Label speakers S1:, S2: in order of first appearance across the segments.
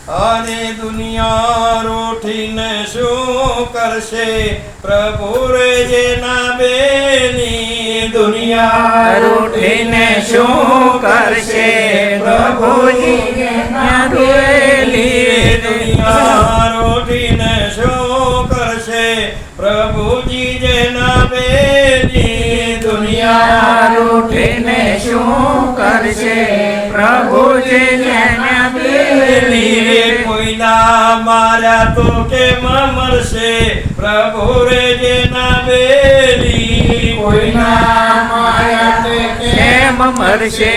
S1: અને દુનિયા રોઠીને શું કરશે પ્રભુ રે જેના બેની દુનિયા
S2: રોઠીને શું કરશે પ્રભુજી જેના બેની
S1: દુનિયા રોઠીને શું કરશે પ્રભુજી જેના બેની
S2: દુનિયા રોઠીને શું કરશે પ્રભુજી જેના બેની
S1: કોઈના માર્યા તો કેમ મરશે પ્રભુ રે જેના બેની
S2: કોઈના માર્યા તો કેમ મરશે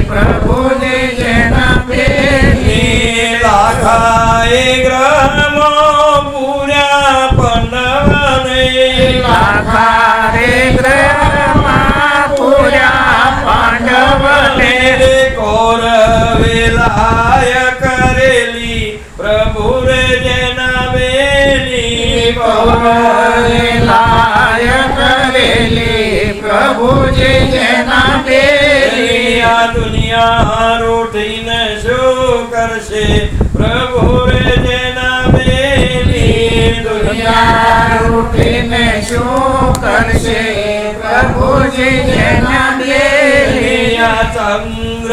S2: પ્રભુજી જેના બેની
S1: લાખાએ ગ્રહમાં પૂર્યા પાંડવને
S2: લાખારે ગ્રહમાં પૂર્યા પાંડવને
S1: કૌરવે લાય કરેલી પ્રભુ રે જેના બેની
S2: કૌરવે લાય કરેલી પ્રભુજી જેના બેની
S1: આ દુનિયા રોટીને શું કરશે પ્રભુ રે જેના બેની
S2: દુનિયા રોટીને શું કરશે પ્રભુજી જેના બેની
S1: ચંદ્ર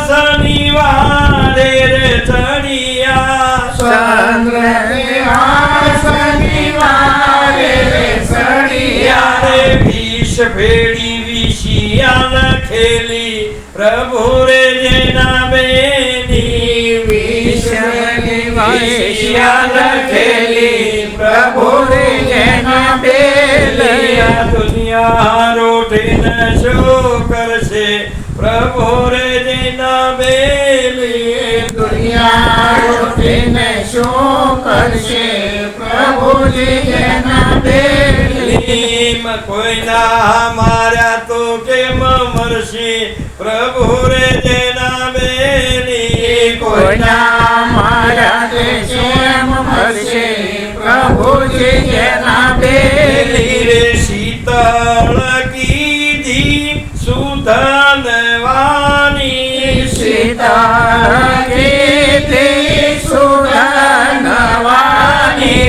S1: શનિવારે રે ચડિયા
S2: ચંદ્ર શનિવારે રે સડિયા
S1: રે વિષ ભેડી વિષિયા ખેલી પ્રભુ રે જેના બેની
S2: વિષિયા ખેલી પ્રભુજી જેના બેની
S1: દુનિયા રોટીને શું કરશે પ્રભુ રે જેના બેની
S2: દુનિયા રોટીને શું કરશે પ્રભુજી જેના બેની
S1: કોઈના માર્યા તો કેમ મરશે પ્રભુ રે જેના બેની
S2: કોઈના માર્યા તે કેમ મરશે પ્રભુજી જેના બેની
S1: રે શીતળ કીધી સુધનવાની
S2: સીતા કીધી સુધનવાની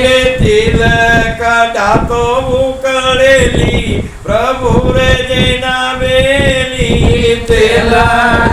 S1: રે તિલક દાતો ઉકળેલી પ્રભુ રે જેના બેની
S2: તિલક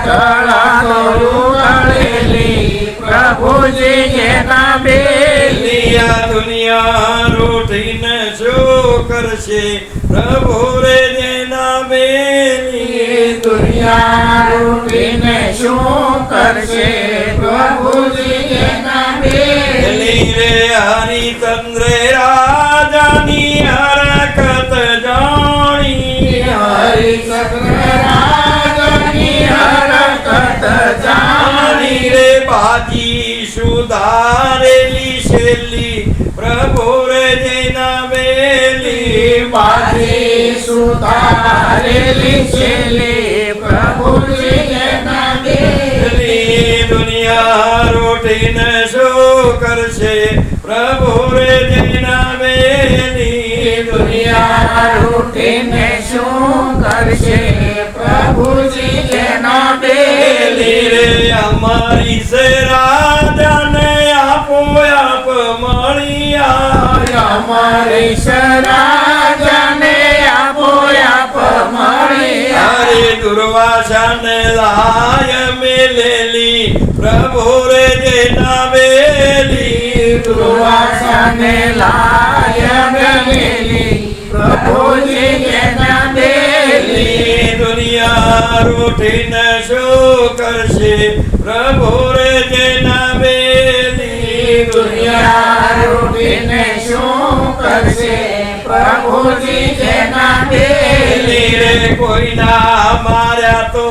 S2: દાતો ઉકળેલી પ્રભુજી જેના બેની
S1: આ દુનિયા રોટીને શું કરશે પ્રભુ રે જેના બેની
S2: દુનિયા રોટીને શું કરશે પ્રભુજી જેના બેની
S1: રે હરિચંદ્ર રાજાની હરકત જાણી
S2: હરિચંદ્ર રાજાની હરકત જાણી
S1: રે બાજી સુધારેલી શેલી પ્રભુ રે જેના બેલી
S2: બાજી સુધારેલી છેલી પ્રભુજી જેના બેની
S1: દુનિયા રોટીને શું કરશે પ્રભુ રે જેના બેની
S2: દુનિયા રોટીને શું કરશે પ્રભુજી જેના બેની
S1: રે અમારી સે રાજાને આપો આપ મળ્યા
S2: અમારી રાજાને આપો આપ મળ્યા
S1: હરે દુર્વાસાને લાય મેલેલી પ્રભુ રે જેના બેલી
S2: દુર્વાસાને લાય મેલેલી પ્રભુજી જેના બેલી
S1: દુનિયા રોટીને શું કરશે પ્રભુ રે જેના બેલી
S2: દુનિયા રોટીને શું કરશે પ્રભુજી જેના બેલી
S1: રે કોઈના માર્યા તો